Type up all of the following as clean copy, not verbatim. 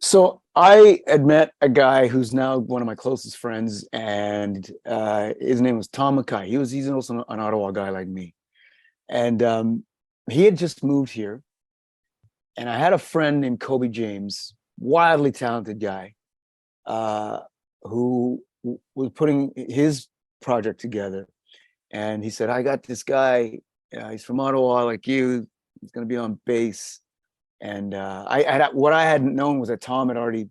So I had met a guy who's now one of my closest friends, and his name was Tom Mackay. He's also an Ottawa guy like me, and he had just moved here. And I had a friend named Kobe James, wildly talented guy, uh, who was putting his project together. And he said, "I got this guy. He's from Ottawa, like you. He's going to be on bass." And what I hadn't known was that Tom had already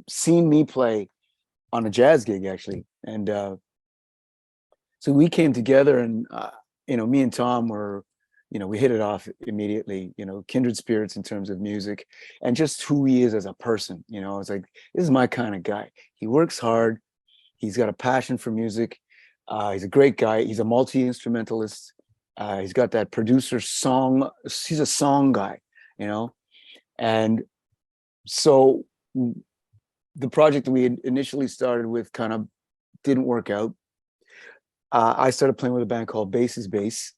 seen me play on a jazz gig, actually. And so we came together, and me and Tom were, we hit it off immediately. Kindred spirits in terms of music, and just who he is as a person. It's like, this is my kind of guy. He works hard. He's got a passion for music. He's a great guy. He's a multi-instrumentalist. He's got that producer song. He's a song guy, you know. And so the project that we had initially started with kind of didn't work out. I started playing with a band called Bass is Bass,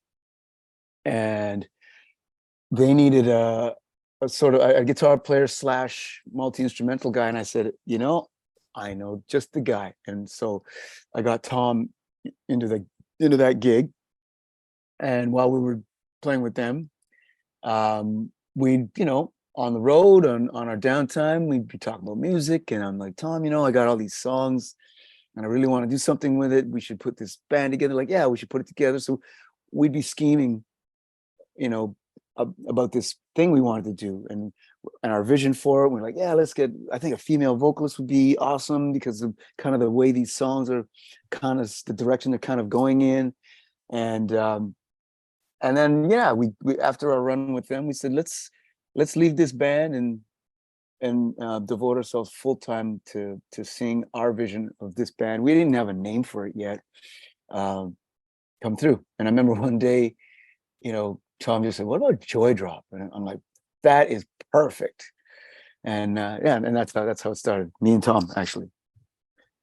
and they needed a sort of a guitar player slash multi-instrumental guy. And I said, I know just the guy. And so I got Tom into that gig. And while we were playing with them, we'd, on the road, on our downtime, we'd be talking about music. And I'm like, Tom, I got all these songs and I really want to do something with it. We should put this band together. Like, yeah, we should put it together. So we'd be scheming, about this thing we wanted to do, and our vision for it. We're like, yeah, I think a female vocalist would be awesome because of kind of the way these songs are, kind of the direction they're kind of going in. And then, yeah, we after our run with them, we said, let's leave this band and devote ourselves full time to seeing our vision of this band. We didn't have a name for it yet, come through. And I remember one day, Tom just said, "What about Joydrop?" And I'm like, "That is perfect." And yeah, and that's how it started. Me and Tom, actually.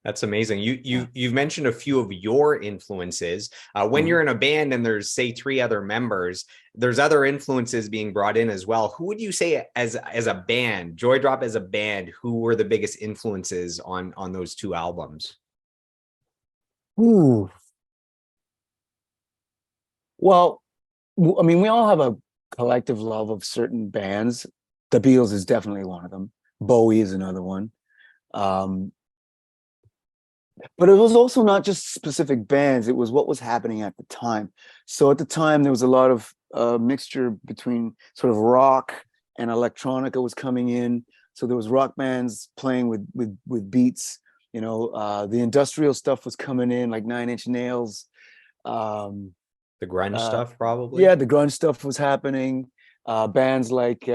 That's amazing. You've mentioned a few of your influences. When you're in a band and there's, say, three other members, there's other influences being brought in as well. Who would you say as a band, Joydrop as a band, who were the biggest influences on those two albums? Ooh. Well, I mean, we all have a collective love of certain bands. The Beatles is definitely one of them. Bowie is another one. Um, but it was also not just specific bands. It was what was happening at the time. So at the time, there was a lot of mixture between sort of rock and electronica was coming in. So there was rock bands playing with beats. The industrial stuff was coming in, like Nine Inch Nails. The grunge stuff, probably. Yeah, the grunge stuff was happening. Bands like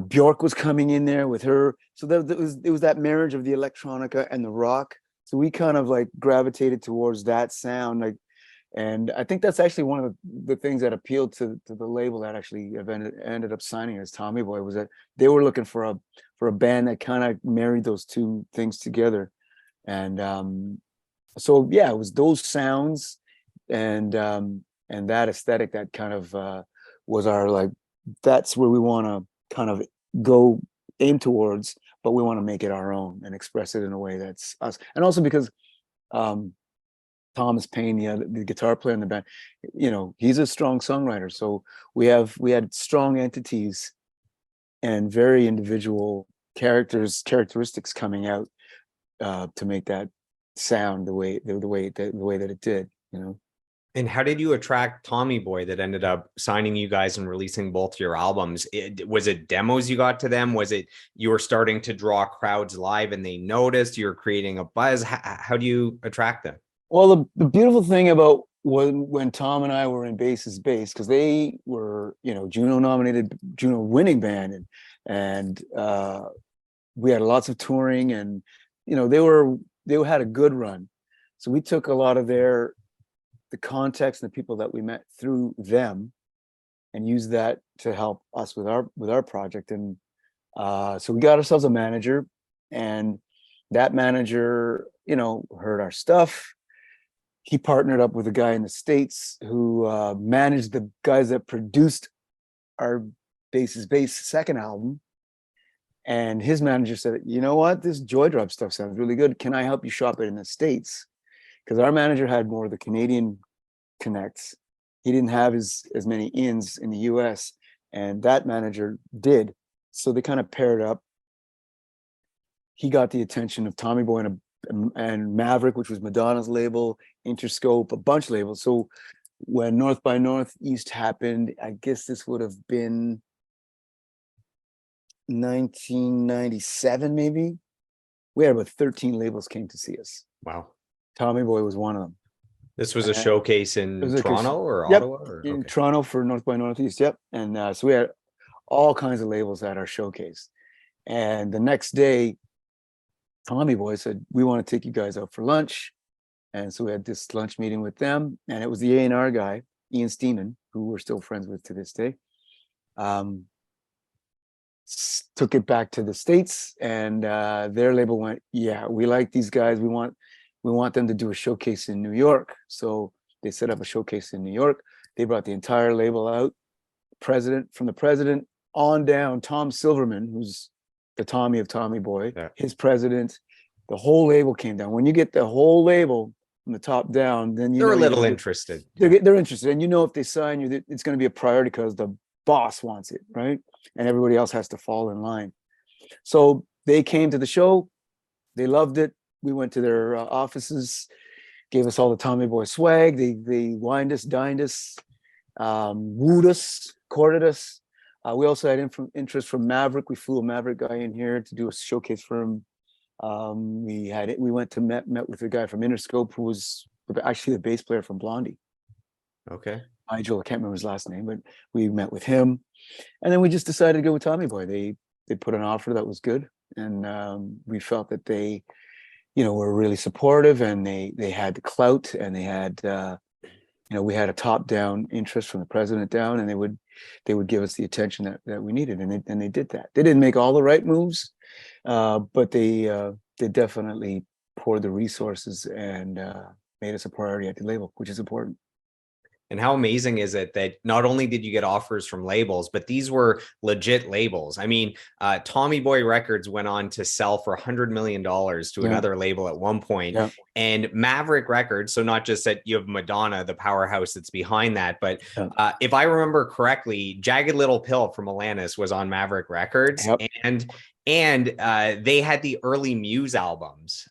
Bjork was coming in there with her. So it was that marriage of the electronica and the rock. So we kind of like gravitated towards that sound, like, and I think that's actually one of the things that appealed to the label that actually ended up signing as Tommy Boy, was that they were looking for a band that kind of married those two things together. And so yeah, it was those sounds and that aesthetic that kind of was our, like, that's where we want to kind of go aim towards, but we want to make it our own and express it in a way that's us. And also because Thomas Paine, the guitar player in the band, he's a strong songwriter. So we had strong entities and very individual characteristics coming out to make that sound the way that it did. And how did you attract Tommy Boy that ended up signing you guys and releasing both your albums? Was it demos you got to them? Was it you were starting to draw crowds live and they noticed you're creating a buzz? How do you attract them? Well, the beautiful thing about when Tom and I were in Bass is Bass, because they were, Juno nominated, Juno winning band, and we had lots of touring, and they had a good run. So we took a lot of the context and the people that we met through them and used that to help us with our project. And so we got ourselves a manager, and that manager, heard our stuff. He partnered up with a guy in the States who managed the guys that produced our Bass is Bass second album. And his manager said, you know what, this Joydrop stuff sounds really good. Can I help you shop it in the States? Because our manager had more of the Canadian connects. He didn't have as many ins in the US, and that manager did. So they kind of paired up. He got the attention of Tommy Boy and Maverick, which was Madonna's label, Interscope, a bunch of labels. So when North by Northeast happened, I guess this would have been 1997, maybe. We had about 13 labels came to see us. Wow. Tommy Boy was one of them. This was a showcase in Toronto or yep, Ottawa? Or? in Okay. Toronto for North by Northeast. Yep. And so we had all kinds of labels at our showcase. And the next day, Tommy Boy said, we want to take you guys out for lunch. And so we had this lunch meeting with them. And it was the A&R guy, Ian Steeman, who we're still friends with to this day. Took it back to the States, and their label went, yeah, we like these guys. We want them to do a showcase in New York. So they set up a showcase in New York. They brought the entire label out, from the president on down, Tom Silverman, who's the Tommy of Tommy Boy, his president, the whole label came down. When you get the whole label from the top down, then they're a little interested. They're interested. And if they sign you, it's going to be a priority because the boss wants it, right? And everybody else has to fall in line. So they came to the show. They loved it. We went to their offices, gave us all the Tommy Boy swag. They wined us, dined us, wooed us, courted us. We also had interest from Maverick. We flew a Maverick guy in here to do a showcase for him. We went to met with a guy from Interscope who was actually the bass player from Blondie. Okay. Nigel, I can't remember his last name, but we met with him. And then we just decided to go with Tommy Boy. They put an offer that was good. And we felt that they, were really supportive, and they had the clout, and they had, we had a top-down interest from the president down, and they would give us the attention that we needed. And they did that. They didn't make all the right moves, but they definitely poured the resources and made us a priority at the label, which is important. And how amazing is it that not only did you get offers from labels, but these were legit labels? I mean, Tommy Boy Records went on to sell for $100 million to another label at one point. And Maverick Records, so not just that you have Madonna, the powerhouse that's behind that, but if I remember correctly, Jagged Little Pill from Alanis was on Maverick Records. And they had the early Muse albums.